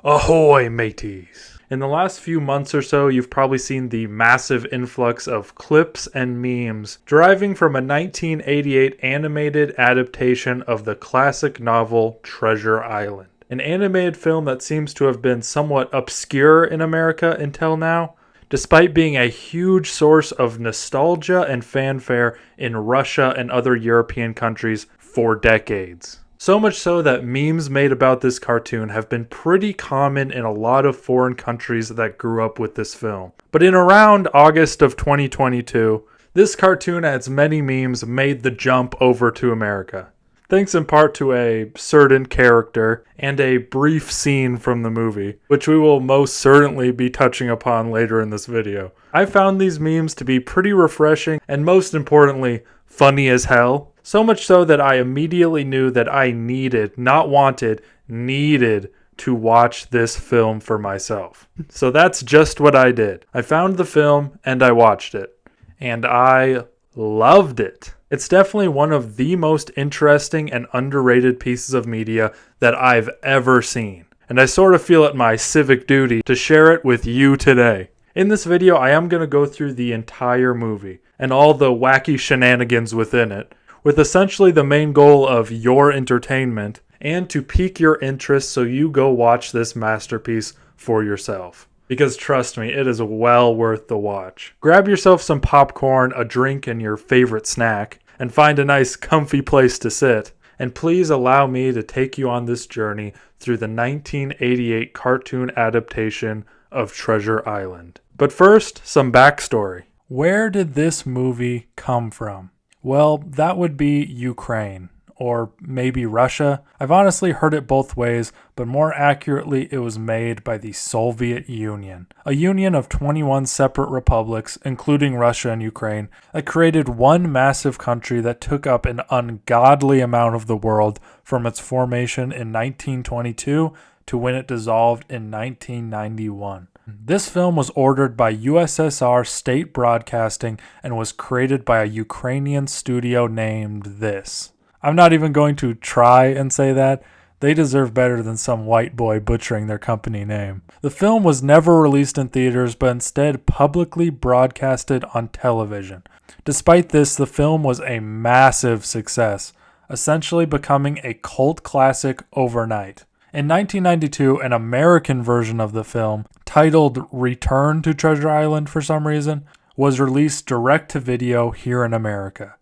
Ahoy, mateys! In the last few months or so, you've probably seen the massive influx of clips and memes deriving from a 1988 animated adaptation of the classic novel Treasure Island. An animated film that seems to have been somewhat obscure in America until now, despite being a huge source of nostalgia and fanfare in Russia and other European countries for decades. So much so that memes made about this cartoon have been pretty common in a lot of foreign countries that grew up with this film. But in around August of 2022, this cartoon, as many memes, made the jump over to America. Thanks in part to a certain character and a brief scene from the movie, which we will most certainly be touching upon later in this video. I found these memes to be pretty refreshing and most importantly, funny as hell. So much so that I immediately knew that I needed, not wanted, needed to watch this film for myself. So that's just what I did. I found the film and I watched it. And I loved it. It's definitely one of the most interesting and underrated pieces of media that I've ever seen. And I sort of feel it my civic duty to share it with you today. In this video, I am going to go through the entire movie and all the wacky shenanigans within it, with essentially the main goal of your entertainment and to pique your interest so you go watch this masterpiece for yourself. Because trust me, it is well worth the watch. Grab yourself some popcorn, a drink, and your favorite snack, and find a nice comfy place to sit. And please allow me to take you on this journey through the 1988 cartoon adaptation of Treasure Island. But first, some backstory. Where did this movie come from? Well, that would be Ukraine, or maybe Russia. I've honestly heard it both ways, but more accurately it was made by the Soviet Union, a union of 21 separate republics, including Russia and Ukraine, that created one massive country that took up an ungodly amount of the world from its formation in 1922 to when it dissolved in 1991. This film was ordered by USSR State Broadcasting and was created by a Ukrainian studio named this. I'm not even going to try and say that. They deserve better than some white boy butchering their company name. The film was never released in theaters, but instead publicly broadcasted on television. Despite this, the film was a massive success, essentially becoming a cult classic overnight. In 1992, an American version of the film, titled Return to Treasure Island for some reason, was released direct to video here in America.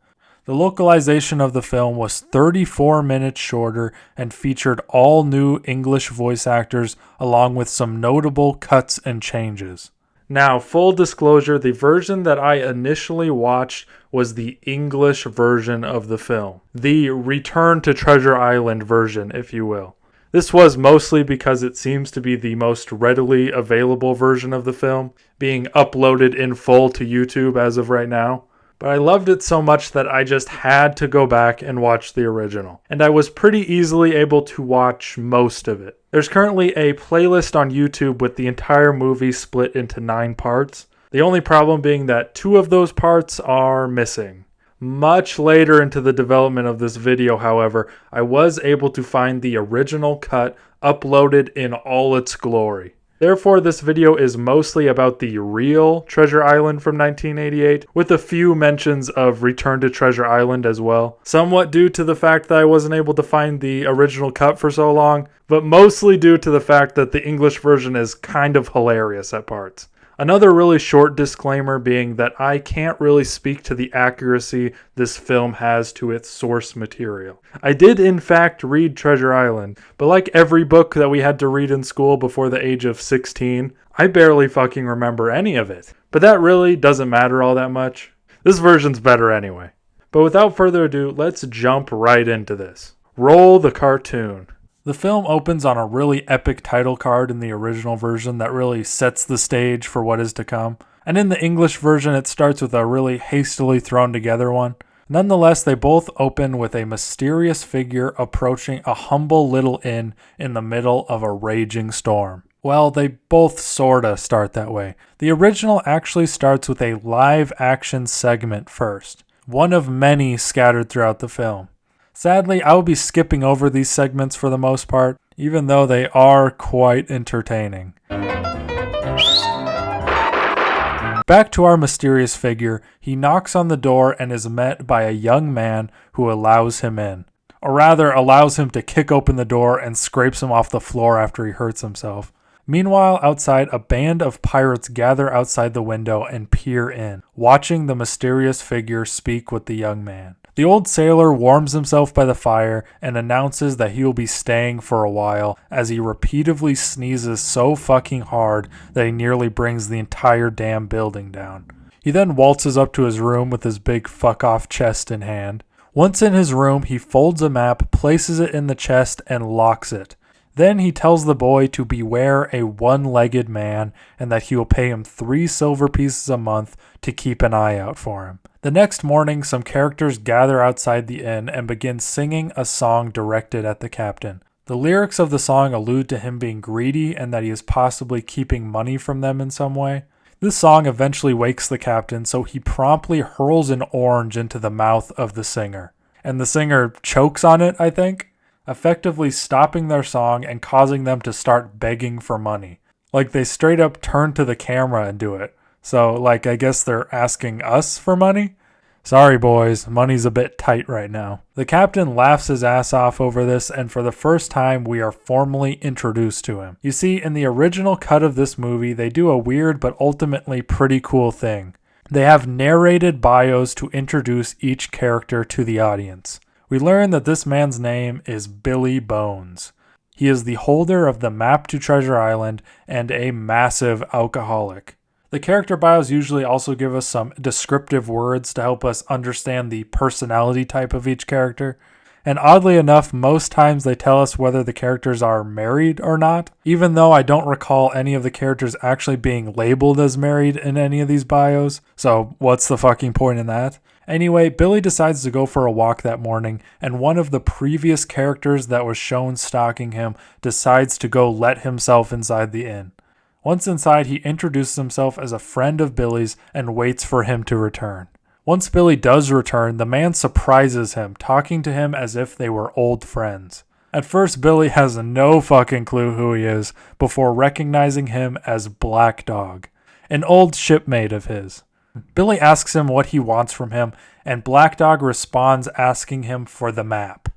The localization of the film was 34 minutes shorter and featured all new English voice actors along with some notable cuts and changes. Now, full disclosure, the version that I initially watched was the English version of the film. The Return to Treasure Island version, if you will. This was mostly because it seems to be the most readily available version of the film, being uploaded in full to YouTube as of right now. But I loved it so much that I just had to go back and watch the original. And I was pretty easily able to watch most of it. There's currently a playlist on YouTube with the entire movie split into 9 parts. The only problem being that 2 of those parts are missing. Much later into the development of this video, however, I was able to find the original cut uploaded in all its glory. Therefore, this video is mostly about the real Treasure Island from 1988, with a few mentions of Return to Treasure Island as well. Somewhat due to the fact that I wasn't able to find the original cut for so long, but mostly due to the fact that the English version is kind of hilarious at parts. Another really short disclaimer being that I can't really speak to the accuracy this film has to its source material. I did in fact read Treasure Island, but like every book that we had to read in school before the age of 16, I barely fucking remember any of it. But that really doesn't matter all that much. This version's better anyway. But without further ado, let's jump right into this. Roll the cartoon. The film opens on a really epic title card in the original version that really sets the stage for what is to come. And in the English version, it starts with a really hastily thrown together one. Nonetheless, they both open with a mysterious figure approaching a humble little inn in the middle of a raging storm. Well, they both sorta start that way. The original actually starts with a live action segment first, one of many scattered throughout the film. Sadly, I will be skipping over these segments for the most part. even though they are quite entertaining. Back to our mysterious figure, he knocks on the door and is met by a young man who allows him in. Or rather, allows him to kick open the door and scrapes him off the floor after he hurts himself. Meanwhile, outside, a band of pirates gather outside the window and peer in, watching the mysterious figure speak with the young man. The old sailor warms himself by the fire and announces that he will be staying for a while as he repeatedly sneezes so fucking hard that he nearly brings the entire damn building down. He then waltzes up to his room with his big fuck-off chest in hand. Once in his room, he folds a map, places it in the chest, and locks it. Then he tells the boy to beware a one-legged man and that he will pay him 3 silver pieces a month to keep an eye out for him. The next morning, some characters gather outside the inn and begin singing a song directed at the captain. The lyrics of the song allude to him being greedy and that he is possibly keeping money from them in some way. This song eventually wakes the captain, so he promptly hurls an orange into the mouth of the singer. And the singer chokes on it, I think, effectively stopping their song and causing them to start begging for money. Like, they straight up turn to the camera and do it. So, I guess they're asking us for money? Sorry, boys, money's a bit tight right now. The captain laughs his ass off over this, and for the first time, we are formally introduced to him. You see, in the original cut of this movie, they do a weird but ultimately pretty cool thing. They have narrated bios to introduce each character to the audience. We learn that this man's name is Billy Bones. He is the holder of the map to Treasure Island and a massive alcoholic. The character bios usually also give us some descriptive words to help us understand the personality type of each character. And oddly enough, most times they tell us whether the characters are married or not, even though I don't recall any of the characters actually being labeled as married in any of these bios. So what's the fucking point in that? Anyway, Billy decides to go for a walk that morning, and one of the previous characters that was shown stalking him decides to go let himself inside the inn. Once inside, he introduces himself as a friend of Billy's and waits for him to return. Once Billy does return, the man surprises him, talking to him as if they were old friends. At first, Billy has no fucking clue who he is before recognizing him as Black Dog, an old shipmate of his. Billy asks him what he wants from him, and Black Dog responds asking him for the map.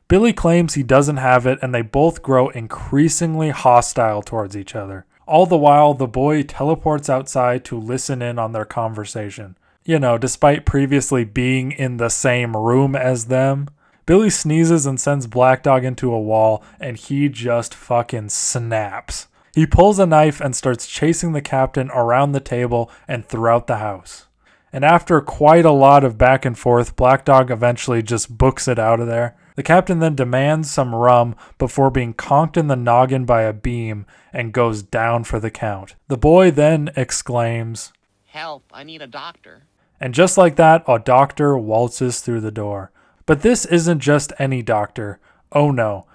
Billy claims he doesn't have it, and they both grow increasingly hostile towards each other. All the while, the boy teleports outside to listen in on their conversation. Despite previously being in the same room as them. Billy sneezes and sends Black Dog into a wall, and he just fucking snaps. He pulls a knife and starts chasing the captain around the table and throughout the house. And after quite a lot of back and forth, Black Dog eventually just books it out of there. The captain then demands some rum before being conked in the noggin by a beam and goes down for the count. The boy then exclaims, "Help, I need a doctor." And just like that, a doctor waltzes through the door. But this isn't just any doctor. Oh no.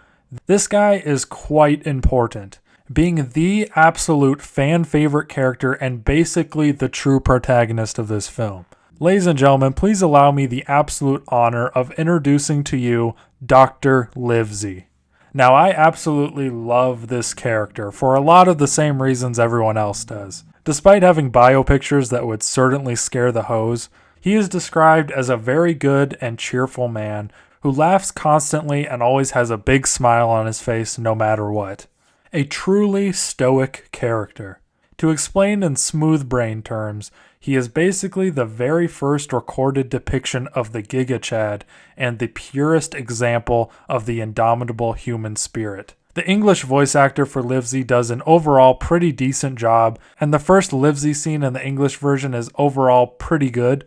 This guy is quite important, being the absolute fan favorite character and basically the true protagonist of this film. Ladies and gentlemen, please allow me the absolute honor of introducing to you Dr. Livesey. Now, I absolutely love this character for a lot of the same reasons everyone else does. Despite having bio pictures that would certainly scare the hose, he is described as a very good and cheerful man who laughs constantly and always has a big smile on his face no matter what. A truly stoic character. To explain in smooth brain terms, he is basically the very first recorded depiction of the Giga Chad and the purest example of the indomitable human spirit. The English voice actor for Livesey does an overall pretty decent job, and the first Livesey scene in the English version is overall pretty good.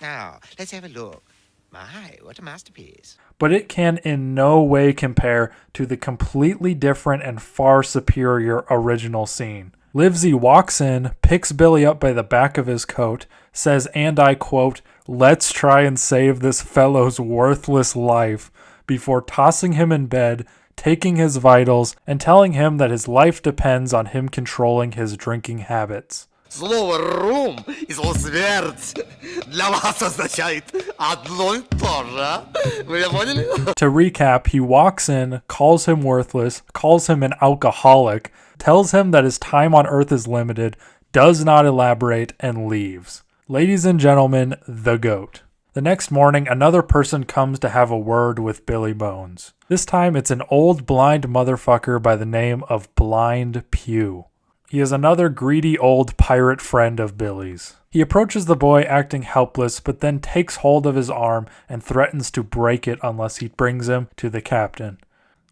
Now, let's have a look. My, what a masterpiece. But it can in no way compare to the completely different and far superior original scene. Livesey walks in, picks Billy up by the back of his coat, says, and I quote, "Let's try and save this fellow's worthless life," before tossing him in bed, taking his vitals, and telling him that his life depends on him controlling his drinking habits. Слово «рум» и слово «смерть» для вас означает одно и то же. Вы меня поняли? To recap, he walks in, calls him worthless, calls him an alcoholic, tells him that his time on Earth is limited, does not elaborate, and leaves. Ladies and gentlemen, the GOAT. The next morning, another person comes to have a word with Billy Bones. This time, it's an old blind motherfucker by the name of Blind Pew. He is another greedy old pirate friend of Billy's. He approaches the boy acting helpless, but then takes hold of his arm and threatens to break it unless he brings him to the captain.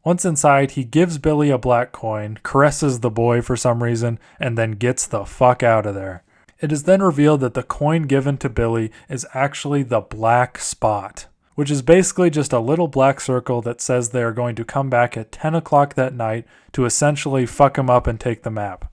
Once inside, he gives Billy a black coin, caresses the boy for some reason, and then gets the fuck out of there. It is then revealed that the coin given to Billy is actually the Black Spot, which is basically just a little black circle that says they are going to come back at 10 o'clock that night to essentially fuck him up and take the map.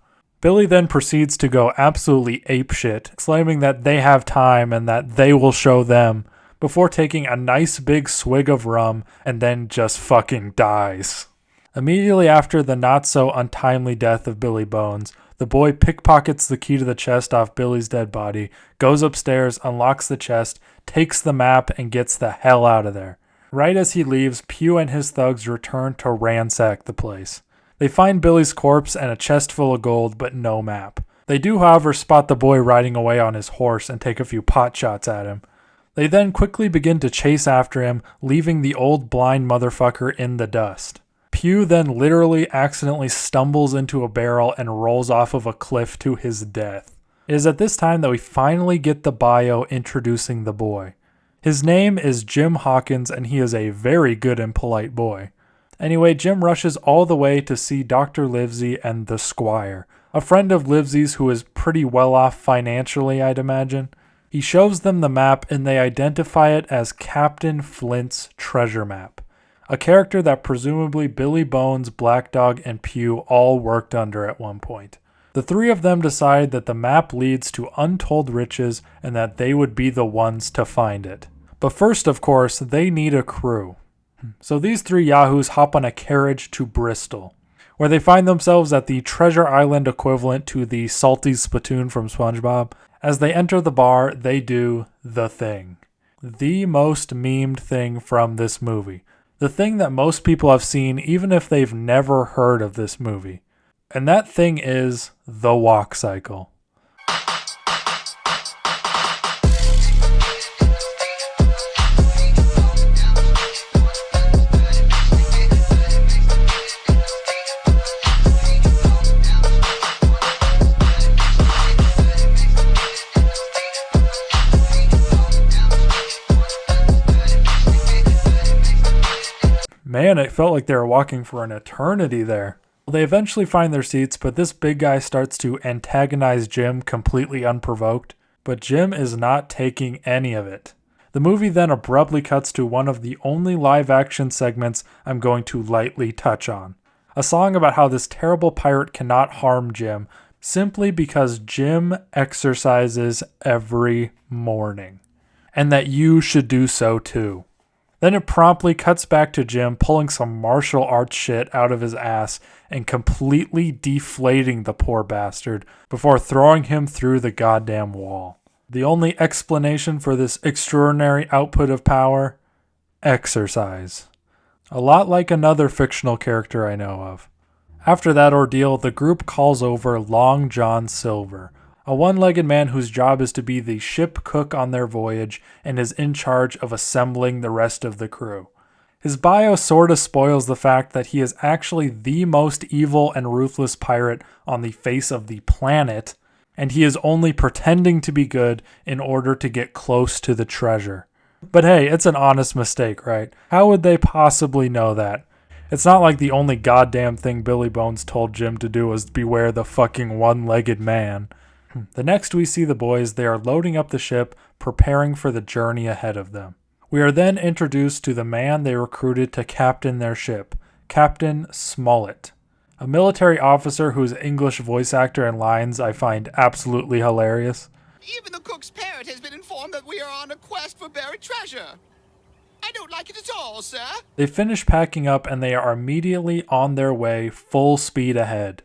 Billy then proceeds to go absolutely apeshit, claiming that they have time and that they will show them, before taking a nice big swig of rum and then just fucking dies. Immediately after the not so untimely death of Billy Bones, the boy pickpockets the key to the chest off Billy's dead body, goes upstairs, unlocks the chest, takes the map, and gets the hell out of there. Right as he leaves, Pew and his thugs return to ransack the place. They find Billy's corpse and a chest full of gold, but no map. They do, however, spot the boy riding away on his horse and take a few pot shots at him. They then quickly begin to chase after him, leaving the old blind motherfucker in the dust. Pew then literally accidentally stumbles into a barrel and rolls off of a cliff to his death. It is at this time that we finally get the bio introducing the boy. His name is Jim Hawkins, and he is a very good and polite boy. Anyway, Jim rushes all the way to see Dr. Livesey and the Squire, a friend of Livesey's who is pretty well off financially, I'd imagine. He shows them the map and they identify it as Captain Flint's treasure map, a character that presumably Billy Bones, Black Dog, and Pew all worked under at one point. The three of them decide that the map leads to untold riches and that they would be the ones to find it. But first, of course, they need a crew. So these three yahoos hop on a carriage to Bristol, where they find themselves at the Treasure Island equivalent to the Salty Spittoon from SpongeBob. As they enter the bar, they do the thing. The most memed thing from this movie. The thing that most people have seen even if they've never heard of this movie. And that thing is the walk cycle. Man, it felt like they were walking for an eternity there. They eventually find their seats, but this big guy starts to antagonize Jim completely unprovoked. But Jim is not taking any of it. The movie then abruptly cuts to one of the only live-action segments I'm going to lightly touch on. A song about how this terrible pirate cannot harm Jim, simply because Jim exercises every morning. And that you should do so too. Then it promptly cuts back to Jim pulling some martial arts shit out of his ass and completely deflating the poor bastard before throwing him through the goddamn wall. The only explanation for this extraordinary output of power? Exercise. A lot like another fictional character I know of. After that ordeal, the group calls over Long John Silver, a one-legged man whose job is to be the ship cook on their voyage and is in charge of assembling the rest of the crew. His bio sorta spoils the fact that he is actually the most evil and ruthless pirate on the face of the planet, and he is only pretending to be good in order to get close to the treasure. But hey, it's an honest mistake, right? How would they possibly know that? It's not like the only goddamn thing Billy Bones told Jim to do was beware the fucking one-legged man. The next we see the boys, they are loading up the ship, preparing for the journey ahead of them. We are then introduced to the man they recruited to captain their ship, Captain Smollett, a military officer whose English voice actor and lines I find absolutely hilarious. Even the cook's parrot has been informed that we are on a quest for buried treasure. I don't like it at all, sir. They finish packing up and they are immediately on their way, full speed ahead.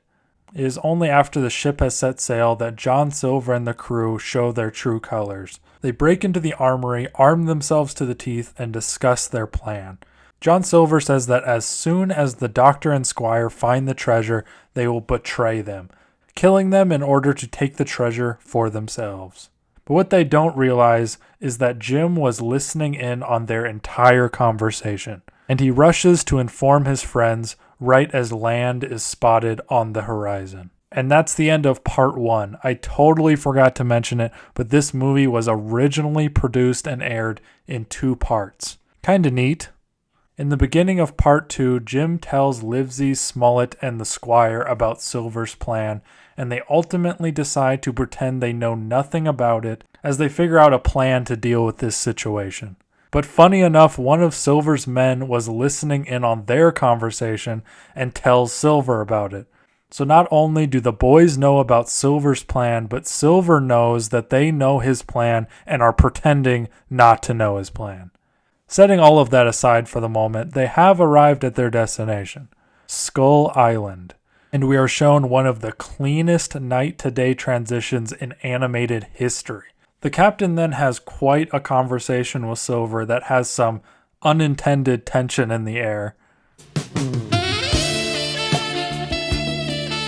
It is only after the ship has set sail that John Silver and the crew show their true colors. They break into the armory, arm themselves to the teeth, and discuss their plan. John Silver says that as soon as the Doctor and Squire find the treasure, they will betray them, killing them in order to take the treasure for themselves. But what they don't realize is that Jim was listening in on their entire conversation, and he rushes to inform his friends right as land is spotted on the horizon. And that's the end of part 1. I totally forgot to mention it, but this movie was originally produced and aired in 2 parts. Kinda neat. In the beginning of part 2, Jim tells Livesey, Smollett, and the Squire about Silver's plan, and they ultimately decide to pretend they know nothing about it as they figure out a plan to deal with this situation. But funny enough, one of Silver's men was listening in on their conversation and tells Silver about it. So not only do the boys know about Silver's plan, but Silver knows that they know his plan and are pretending not to know his plan. Setting all of that aside for the moment, they have arrived at their destination, Skull Island, and we are shown one of the cleanest night-to-day transitions in animated history. The captain then has quite a conversation with Silver that has some unintended tension in the air,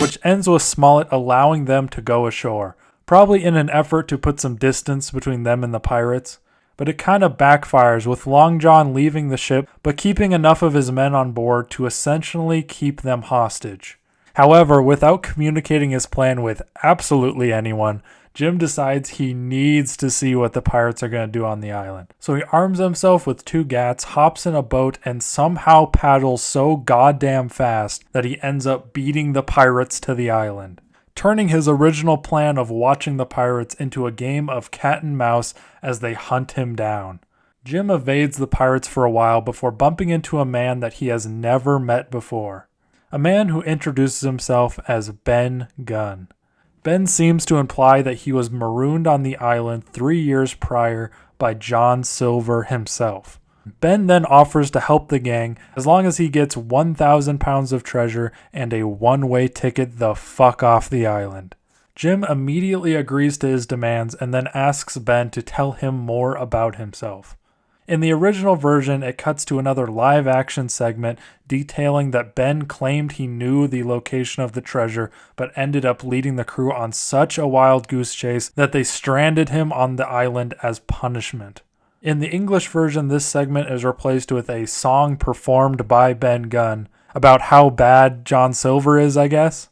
which ends with Smollett allowing them to go ashore, probably in an effort to put some distance between them and the pirates. But it kind of backfires, with Long John leaving the ship but keeping enough of his men on board to essentially keep them hostage. However, without communicating his plan with absolutely anyone, Jim decides he needs to see what the pirates are going to do on the island. So he arms himself with 2 gats, hops in a boat, and somehow paddles so goddamn fast that he ends up beating the pirates to the island, turning his original plan of watching the pirates into a game of cat and mouse as they hunt him down. Jim evades the pirates for a while before bumping into a man that he has never met before. A man who introduces himself as Ben Gunn. Ben seems to imply that he was marooned on the island 3 years prior by John Silver himself. Ben then offers to help the gang as long as he gets 1,000 pounds of treasure and a one-way ticket the fuck off the island. Jim immediately agrees to his demands and then asks Ben to tell him more about himself. In the original version, it cuts to another live-action segment detailing that Ben claimed he knew the location of the treasure but ended up leading the crew on such a wild goose chase that they stranded him on the island as punishment. In the English version, this segment is replaced with a song performed by Ben Gunn about how bad John Silver is, I guess.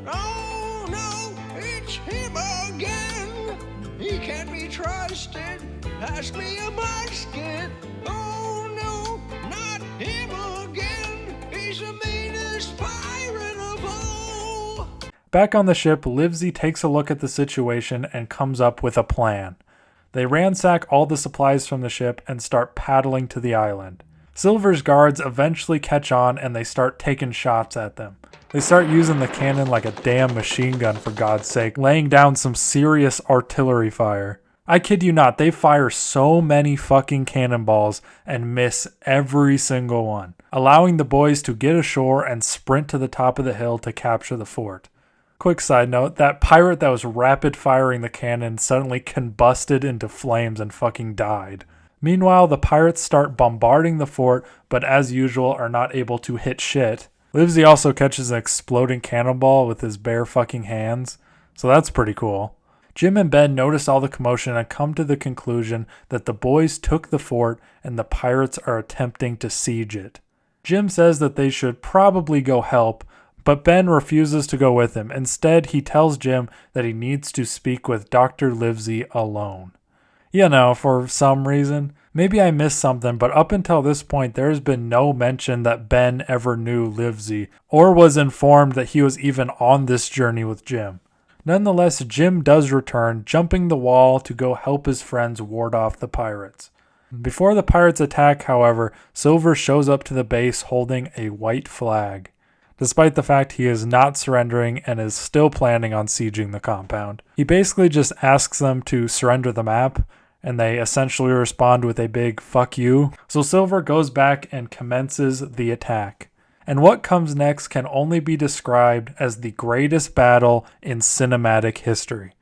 Oh no, it's him again. He can't be trusted. Pass me a basket. Oh no, not him again. He's the meanest pirate of all. Back on the ship, Livesey takes a look at the situation and comes up with a plan. They ransack all the supplies from the ship and start paddling to the island. Silver's guards eventually catch on and they start taking shots at them. They start using the cannon like a damn machine gun, for God's sake, laying down some serious artillery fire. I kid you not, they fire so many fucking cannonballs and miss every single one, allowing the boys to get ashore and sprint to the top of the hill to capture the fort. Quick side note, that pirate that was rapid firing the cannon suddenly combusted into flames and fucking died. Meanwhile, the pirates start bombarding the fort, but as usual are not able to hit shit. Livesey also catches an exploding cannonball with his bare fucking hands, so that's pretty cool. Jim and Ben notice all the commotion and come to the conclusion that the boys took the fort and the pirates are attempting to siege it. Jim says that they should probably go help, but Ben refuses to go with him. Instead, he tells Jim that he needs to speak with Dr. Livesey alone. You know, for some reason. Maybe I missed something, but up until this point, there has been no mention that Ben ever knew Livesey, or was informed that he was even on this journey with Jim. Nonetheless, Jim does return, jumping the wall to go help his friends ward off the pirates. Before the pirates attack, however, Silver shows up to the base holding a white flag, despite the fact he is not surrendering and is still planning on sieging the compound. He basically just asks them to surrender the map, and they essentially respond with a big "fuck you." So Silver goes back and commences the attack. And what comes next can only be described as the greatest battle in cinematic history.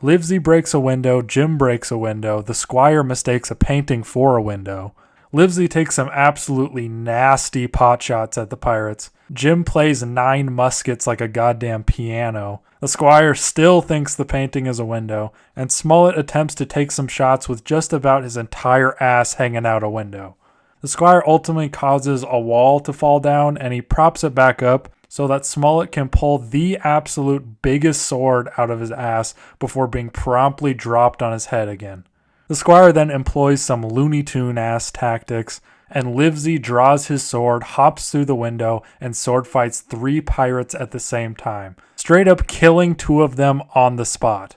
Livesey breaks a window, Jim breaks a window, the Squire mistakes a painting for a window. Livesey takes some absolutely nasty pot shots at the pirates. Jim plays 9 muskets like a goddamn piano. The Squire still thinks the painting is a window, and Smollett attempts to take some shots with just about his entire ass hanging out a window. The Squire ultimately causes a wall to fall down, and he props it back up so that Smollett can pull the absolute biggest sword out of his ass before being promptly dropped on his head again. The Squire then employs some Looney Tune-ass tactics, and Livesey draws his sword, hops through the window, and sword fights 3 pirates at the same time, straight up killing 2 of them on the spot.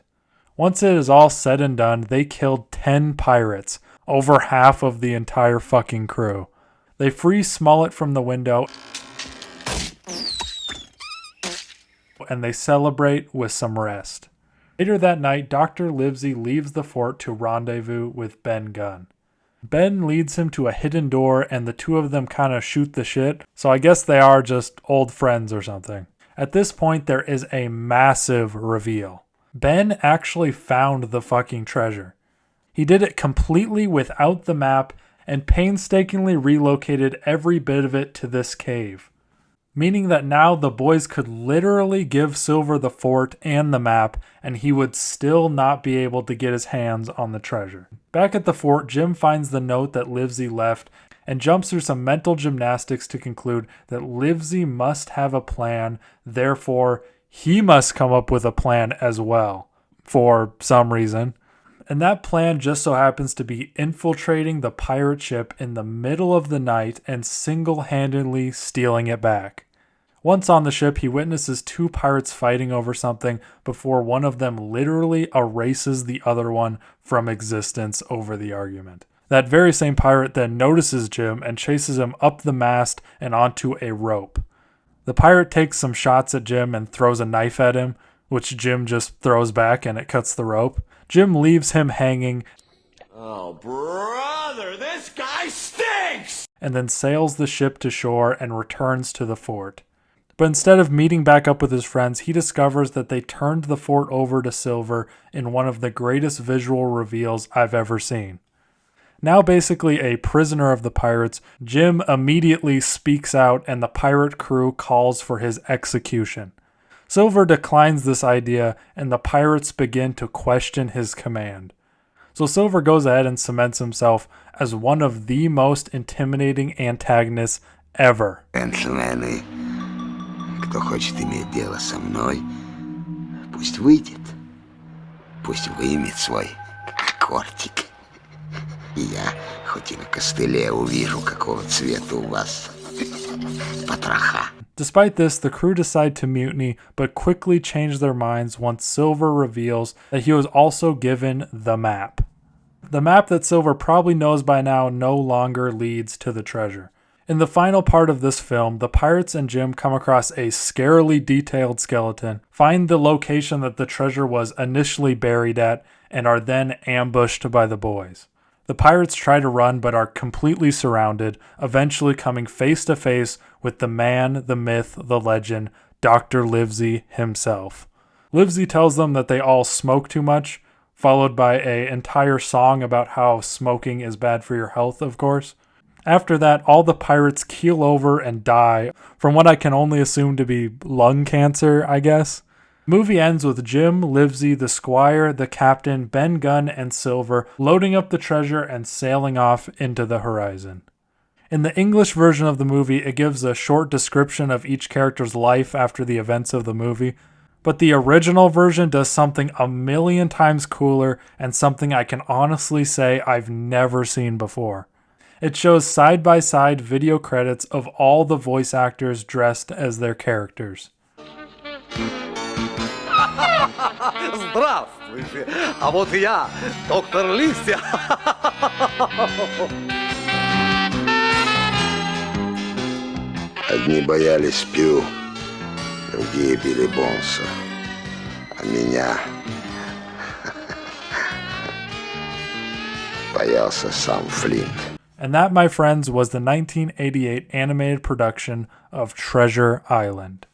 Once it is all said and done, they killed 10 pirates, over half of the entire fucking crew. They free Smollett from the window, and they celebrate with some rest. Later that night, Dr. Livesey leaves the fort to rendezvous with Ben Gunn. Ben leads him to a hidden door, and the 2 of them kind of shoot the shit, so I guess they are just old friends or something. At this point, there is a massive reveal. Ben actually found the fucking treasure. He did it completely without the map and painstakingly relocated every bit of it to this cave, meaning that now the boys could literally give Silver the fort and the map, and he would still not be able to get his hands on the treasure. Back at the fort, Jim finds the note that Livesey left and jumps through some mental gymnastics to conclude that Livesey must have a plan, therefore he must come up with a plan as well, for some reason. And that plan just so happens to be infiltrating the pirate ship in the middle of the night and single-handedly stealing it back. Once on the ship, he witnesses 2 pirates fighting over something before one of them literally erases the other one from existence over the argument. That very same pirate then notices Jim and chases him up the mast and onto a rope. The pirate takes some shots at Jim and throws a knife at him, which Jim just throws back and it cuts the rope. Jim leaves him hanging. Oh, brother, this guy stinks! And then sails the ship to shore and returns to the fort. But instead of meeting back up with his friends, he discovers that they turned the fort over to Silver in one of the greatest visual reveals I've ever seen. Now basically a prisoner of the pirates, Jim immediately speaks out and the pirate crew calls for his execution. Silver declines this idea, and the pirates begin to question his command. So Silver goes ahead and cements himself as one of the most intimidating antagonists ever. Джентльмены, кто хочет иметь дело со мной, пусть выйдет, пусть выймет свой кортик. И я, хоть и на костыле, увижу, какого цвета у вас потроха. Despite this, the crew decide to mutiny, but quickly change their minds once Silver reveals that he was also given the map. The map that Silver probably knows by now no longer leads to the treasure. In the final part of this film, the pirates and Jim come across a scarily detailed skeleton, find the location that the treasure was initially buried at, and are then ambushed by the boys. The pirates try to run but are completely surrounded, eventually coming face to face with the man, the myth, the legend, Dr. Livesey himself. Livesey tells them that they all smoke too much, followed by an entire song about how smoking is bad for your health, of course. After that, all the pirates keel over and die from what I can only assume to be lung cancer, I guess. Movie ends with Jim, Livesey, the Squire, the Captain, Ben Gunn, and Silver loading up the treasure and sailing off into the horizon. In the English version of the movie, it gives a short description of each character's life after the events of the movie, but the original version does something a million times cooler and something I can honestly say I've never seen before. It shows side-by-side video credits of all the voice actors dressed as their characters. Здравствуйте! А вот и я, доктор Ливси. Одни боялись Пью, другие били Бонса. А меня боялся сам Флинт. And that, my friends, was the 1988 animated production of Treasure Island.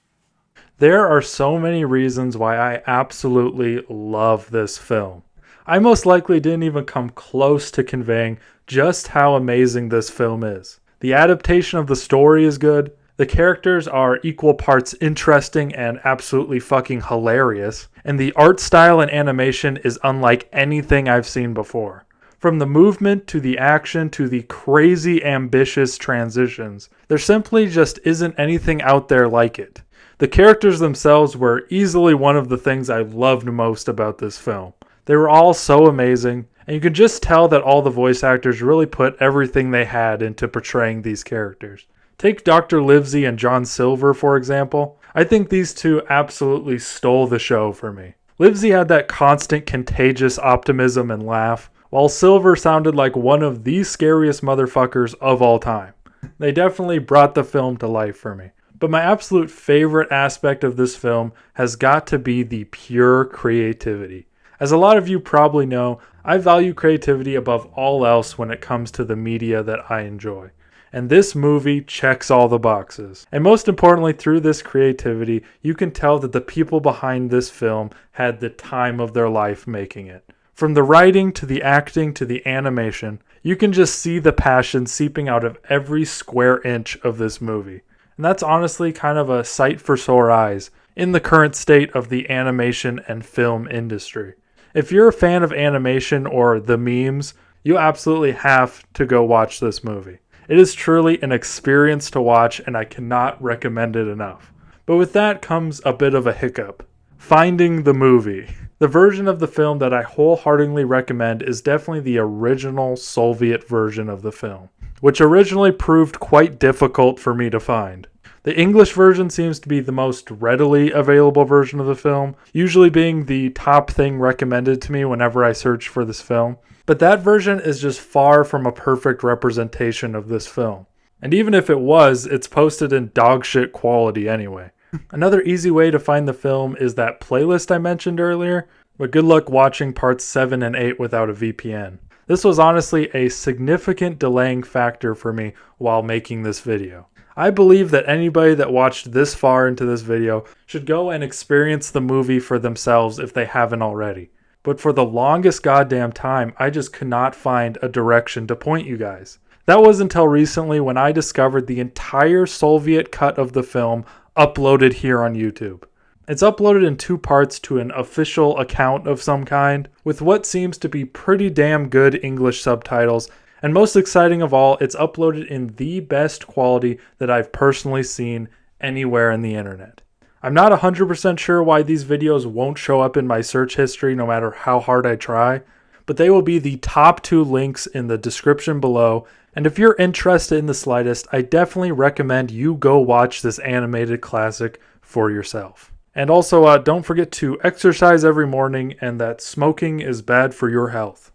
There are so many reasons why I absolutely love this film. I most likely didn't even come close to conveying just how amazing this film is. The adaptation of the story is good. The characters are equal parts interesting and absolutely fucking hilarious. And the art style and animation is unlike anything I've seen before. From the movement to the action to the crazy ambitious transitions, there simply just isn't anything out there like it. The characters themselves were easily one of the things I loved most about this film. They were all so amazing, and you could just tell that all the voice actors really put everything they had into portraying these characters. Take Dr. Livesey and John Silver, for example. I think these two absolutely stole the show for me. Livesey had that constant contagious optimism and laugh, while Silver sounded like one of the scariest motherfuckers of all time. They definitely brought the film to life for me. But my absolute favorite aspect of this film has got to be the pure creativity. As a lot of you probably know, I value creativity above all else when it comes to the media that I enjoy. And this movie checks all the boxes. And most importantly, through this creativity, you can tell that the people behind this film had the time of their life making it. From the writing to the acting to the animation, you can just see the passion seeping out of every square inch of this movie. And that's honestly kind of a sight for sore eyes in the current state of the animation and film industry. If you're a fan of animation or the memes, you absolutely have to go watch this movie. It is truly an experience to watch, and I cannot recommend it enough. But with that comes a bit of a hiccup. Finding the movie. The version of the film that I wholeheartedly recommend is definitely the original Soviet version of the film, which originally proved quite difficult for me to find. The English version seems to be the most readily available version of the film, usually being the top thing recommended to me whenever I search for this film. But that version is just far from a perfect representation of this film. And even if it was, it's posted in dogshit quality anyway. Another easy way to find the film is that playlist I mentioned earlier, but good luck watching parts 7 and 8 without a VPN. This was honestly a significant delaying factor for me while making this video. I believe that anybody that watched this far into this video should go and experience the movie for themselves if they haven't already. But for the longest goddamn time, I just could not find a direction to point you guys. That was until recently when I discovered the entire Soviet cut of the film uploaded here on YouTube. It's uploaded in 2 parts to an official account of some kind, with what seems to be pretty damn good English subtitles, and most exciting of all, it's uploaded in the best quality that I've personally seen anywhere in the internet. I'm not 100% sure why these videos won't show up in my search history no matter how hard I try, but they will be the top 2 links in the description below, and if you're interested in the slightest, I definitely recommend you go watch this animated classic for yourself. And also, don't forget to exercise every morning and that smoking is bad for your health.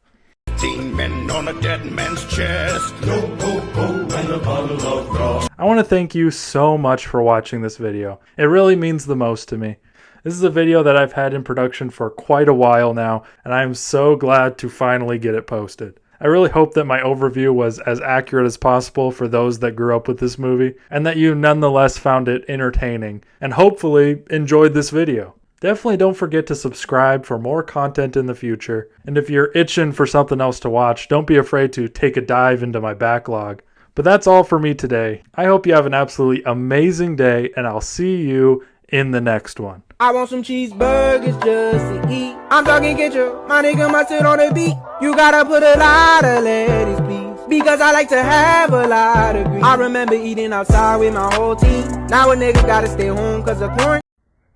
18 men on a dead man's chest. Yo, ho, ho, and a bottle of grog. I want to thank you so much for watching this video. It really means the most to me. This is a video that I've had in production for quite a while now, and I am so glad to finally get it posted. I really hope that my overview was as accurate as possible for those that grew up with this movie, and that you nonetheless found it entertaining, and hopefully enjoyed this video. Definitely don't forget to subscribe for more content in the future, and if you're itching for something else to watch, don't be afraid to take a dive into my backlog. But that's all for me today. I hope you have an absolutely amazing day, and I'll see you in the next one. I want some cheeseburgers just to eat. I'm talking ketchup, my nigga mustard on the beat. You gotta put a lot of lettuce, please, because I like to have a lot of grease. I remember eating outside with my whole team. Now a nigga gotta stay home cause of quarantine.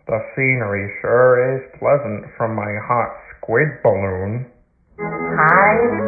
The scenery sure is pleasant from my hot squid balloon. Hi.